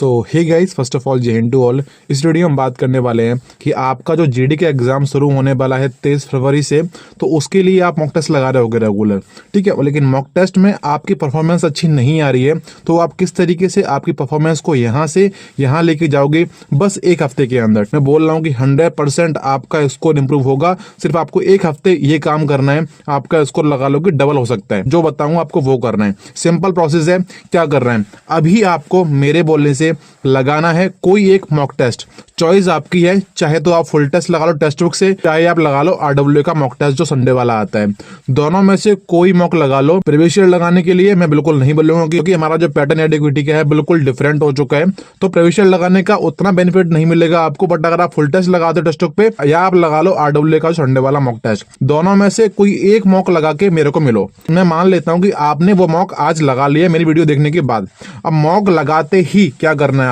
So hey guys, first of all जय हिंद to all. इस वीडियो में हम बात करने वाले हैं कि आपका जो जीडी का एग्जाम शुरू होने वाला है 23 फरवरी से, तो उसके लिए आप मॉक टेस्ट लगा रहे होगे रेगुलर, ठीक है। लेकिन मॉक टेस्ट में आपकी परफॉर्मेंस अच्छी नहीं आ रही है, तो आप किस तरीके से आपकी परफॉर्मेंस को यहाँ से यहाँ लेके जाओगे बस एक हफ्ते के अंदर। मैं बोल रहा हूँ कि 100% आपका स्कोर इंप्रूव होगा। सिर्फ आपको एक हफ्ते ये काम करना है, आपका स्कोर लगा लो कि डबल हो सकता है। जो बताऊंगा आपको वो करना है। सिंपल प्रोसेस है। क्या कर रहे हैं, अभी आपको मेरे बोलने से लगाना है कोई एक मॉक टेस्ट। चॉइस आपकी है, चाहे तो आप फुल टेस्ट लगा लो टेक्स्ट बुक से, चाहे आप लगा लो आरडब्ल्यू का मॉक टेस्ट जो संडे वाला आता है। दोनों में से कोई मॉक लगा लो। प्रीवियस ईयर लगाने के लिए मैं बिल्कुल नहीं बोलूंगा, क्योंकि हमारा जो पैटर्न एडिक्विटी का है बिल्कुल डिफरेंट हो चुका है। तो प्रीवियस ईयर लगाने का उतना बेनिफिट नहीं मिलेगा आपको। बट अगर आप फुल टेस्ट लगाते हो टेक्स्ट बुक पे, या आप लगा लो आरडब्ल्यू का संडे वाला मॉक टेस्ट, दोनों में से कोई एक मॉक लगा के मेरे को मिलो। मैं मान लेता हूं कि आपने वो मॉक आज लगा लिया मेरी वीडियो देखने के बाद। अब मॉक लगाते ही क्या करना है,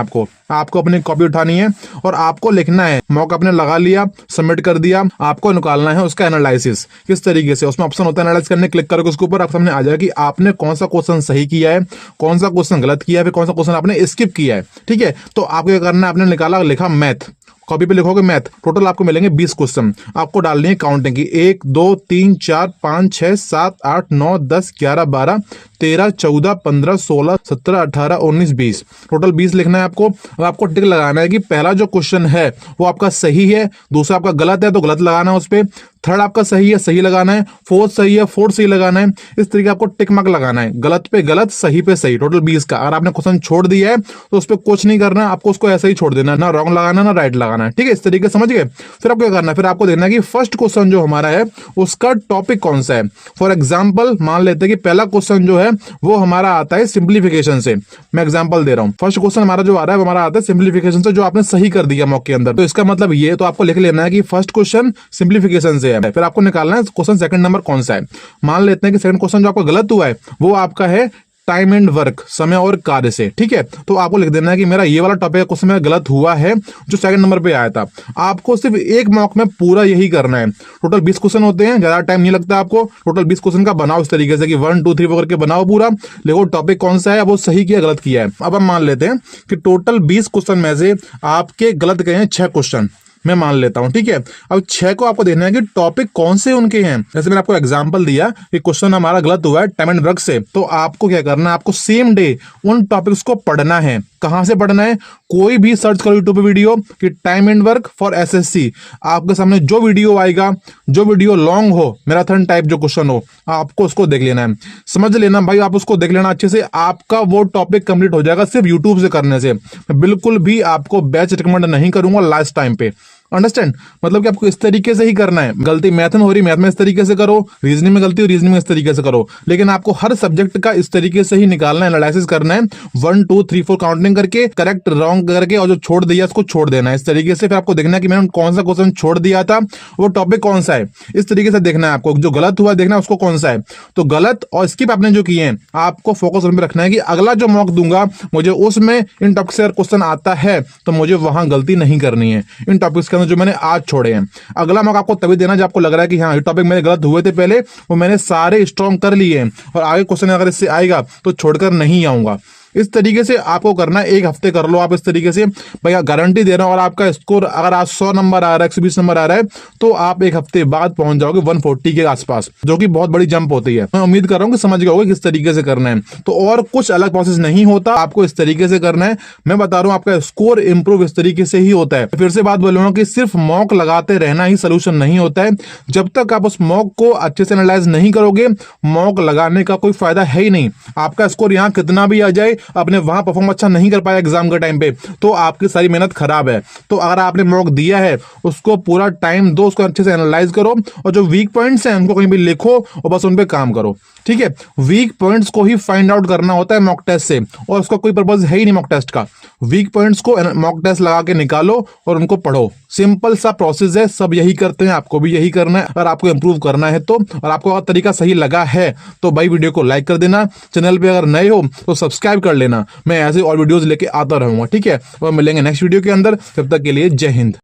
आपको अपनी कॉपी उठानी है और आपको लिखना है मॉक आपने लगा लिया, सबमिट कर दिया। आपको निकालना है उसका एनालिसिस किस तरीके से। उसमें ऑप्शन होता है एनालाइज करने, क्लिक करोगे उसके ऊपर, आप सामने आ जाएगा कि आपने कौन सा क्वेश्चन सही किया है, कौन सा क्वेश्चन गलत किया है, फिर कौन सा क्वेश्चन आपने स्किप किया है, ठीक है। तो आपको क्या करना है, आपने निकाला, लिखा मैथ, कॉपी पे लिखोगे मैथ। टोटल आपको मिलेंगे 20 क्वेश्चन। आपको डालनी है काउंटिंग की 1 2 3 4 5 6 7 8 9 10 11 12 13 14 15 16 17 18 19 20। टोटल 20 लिखना है आपको। अब आपको टिक लगाना है कि पहला जो क्वेश्चन है वो आपका सही है, दूसरा आपका गलत है तो गलत लगाना है उस पर, थर्ड आपका सही है, सही लगाना है, फोर्थ सही है, फोर्थ सही लगाना है। इस तरीके आपको टिक मार्क लगाना है, गलत पे गलत, सही पे सही। टोटल 20 का। अगर आपने क्वेश्चन छोड़ दिया है तो उस पर कुछ नहीं करना, आपको उसको ऐसा ही छोड़ देना, ना रॉन्ग लगाना ना राइट लगाना है, ठीक है। इस तरीके समझ गए। फिर आपको क्या करना है, फिर आपको देखना है कि फर्स्ट क्वेश्चन जो हमारा है उसका टॉपिक कौन सा है। फॉर एग्जाम्पल मान लेते हैं कि पहला क्वेश्चन जो है वो हमारा आता है सिंप्लीफिकेशन से। मैं एग्जाम्पल दे रहा हूं। फर्स्ट क्वेश्चन हमारा जो आ रहा है वो हमारा आता है सिंप्लीफिकेशन से, जो आपने सही कर दिया मॉक के अंदर। तो इसका मतलब ये, तो आपको लिख लेना है कि फर्स्ट क्वेश्चन सिंप्लीफिकेशन से है। फिर आपको निकालना है क्वेश्चन सेकंड नंबर कौन सा है। मान लेते हैं कि सेकंड क्वेश्चन जो आपका गलत हुआ है वो आपका है टाइम एंड वर्क, समय और कार्य से, ठीक है। तो आपको लिख देना है कि मेरा ये वाला टॉपिक क्वेश्चन मेरा गलत हुआ है जो सेकंड नंबर पे आया था। आपको सिर्फ एक मॉक में पूरा यही करना है। टोटल 20 क्वेश्चन होते हैं, ज्यादा टाइम नहीं लगता आपको। टोटल 20 क्वेश्चन का बनाओ इस तरीके से कि 1 2 3 4 करके बनाओ पूरा। देखो टॉपिक कौन सा है, वो सही किया गलत किया है। अब हम मान लेते हैं कि टोटल 20 क्वेश्चन में से आपके गलत गए हैं 6 क्वेश्चन, मैं मान लेता हूं, ठीक है। अब 6 को आपको देखना है कि टॉपिक कौन से उनके हैं। जैसे मैंने आपको एग्जांपल दिया कि क्वेश्चन हमारा गलत हुआ है टाइम एंड वर्क से, तो आपको क्या करना है, आपको सेम डे उन टॉपिक्स को पढ़ना है। कहां से पढ़ना है, कोई भी सर्च करो यूट्यूब पे वीडियो कि time and work for SSC. आपके सामने जो वीडियो आएगा, जो वीडियो लॉन्ग हो, मैराथन टाइप जो क्वेश्चन हो, आपको उसको देख लेना है। समझ लेना भाई, आप उसको देख लेना अच्छे से, आपका वो टॉपिक कंप्लीट हो जाएगा सिर्फ यूट्यूब से करने से। मैं बिल्कुल भी आपको बैच रिकमेंड नहीं करूंगा लास्ट टाइम पे। अंडरस्टैंड, मतलब कि आपको इस तरीके से ही करना है। गलती मैथ में हो रही, मैथ में इस तरीके से करो, रीजनिंग में गलती हो, रीजनिंग में इस तरीके से करो। लेकिन आपको हर सब्जेक्ट का इस तरीके से ही निकालना है, एनालिसिस करना है, 1 2 3 4 काउंटिंग करके, करेक्ट रॉन्ग करके, और जो छोड़ दिया उसको छोड़ देना है इस तरीके से। फिर आपको देखना है कि मैंने कौन सा क्वेश्चन छोड़ दिया था, वो टॉपिक कौन सा है, इस तरीके से देखना है आपको। जो गलत हुआ देखना है उसको कौन सा है। तो गलत और स्किप आपने जो किए हैं, आपको फोकस उन पर रखना है कि अगला जो मॉक दूंगा मुझे उसमें इन टॉपिक से क्वेश्चन आता है तो मुझे वहां गलती नहीं करनी है इन टॉपिक्स के अंदर जो मैंने आज छोड़े हैं। अगला मौका आपको तभी देना जब आपको लग रहा है कि हाँ ये टॉपिक मेरे गलत हुए थे पहले, वो मैंने सारे स्ट्रॉन्ग कर लिए हैं और आगे क्वेश्चन अगर इससे आएगा तो छोड़कर नहीं आऊंगा। इस तरीके से आपको करना है। एक हफ्ते कर लो आप इस तरीके से, भैया गारंटी दे रहा हूं। और आपका स्कोर अगर आज 100 नंबर आ रहा है, 120 नंबर आ रहा है, तो आप एक हफ्ते बाद पहुंच जाओगे 140 के आसपास, जो कि बहुत बड़ी जंप होती है। मैं उम्मीद कर रहा हूं कि समझ गए होगे किस तरीके से करना है। तो और कुछ अलग प्रोसेस नहीं होता, आपको इस तरीके से करना है। मैं बता रहा हूं आपका स्कोर इंप्रूव इस तरीके से ही होता है। फिर से बात बोलूंगा कि सिर्फ मॉक लगाते रहना ही सोल्यूशन नहीं होता है। जब तक आप उस मॉक को अच्छे से एनालाइज नहीं करोगे, मॉक लगाने का कोई फायदा है ही नहीं। आपका स्कोर यहाँ कितना भी आ जाए, अपने वहां अच्छा नहीं कर पाया एग्जाम के टाइम पे, तो आपकी सारी मेहनत खराब है। तो अगर आपने मॉक दिया है उसको पूरा टाइम दो, उसको अच्छे से एनालाइज करो, और जो वीक पॉइंट्स हैं उनको कहीं भी लिखो और बस उन पे काम करो, ठीक है। वीक पॉइंट्स को ही फाइंड आउट करना होता है मॉक टेस्ट से, और उसका कोई पर्पस है ही नहीं मॉक टेस्ट का। वीक पॉइंट्स को मॉक टेस्ट लगा के निकालो और उनको पढ़ो। सिंपल सा प्रोसेस है, सब यही करते हैं, आपको भी यही करना है अगर आपको इंप्रूव करना है तो। और आपको अगर तरीका सही लगा है तो भाई वीडियो को लाइक कर देना, चैनल पे अगर नए हो तो सब्सक्राइब कर लेना। मैं ऐसे और वीडियोस लेके आता रहूंगा, ठीक है। और मिलेंगे नेक्स्ट वीडियो के अंदर, तब तक के लिए जय हिंद।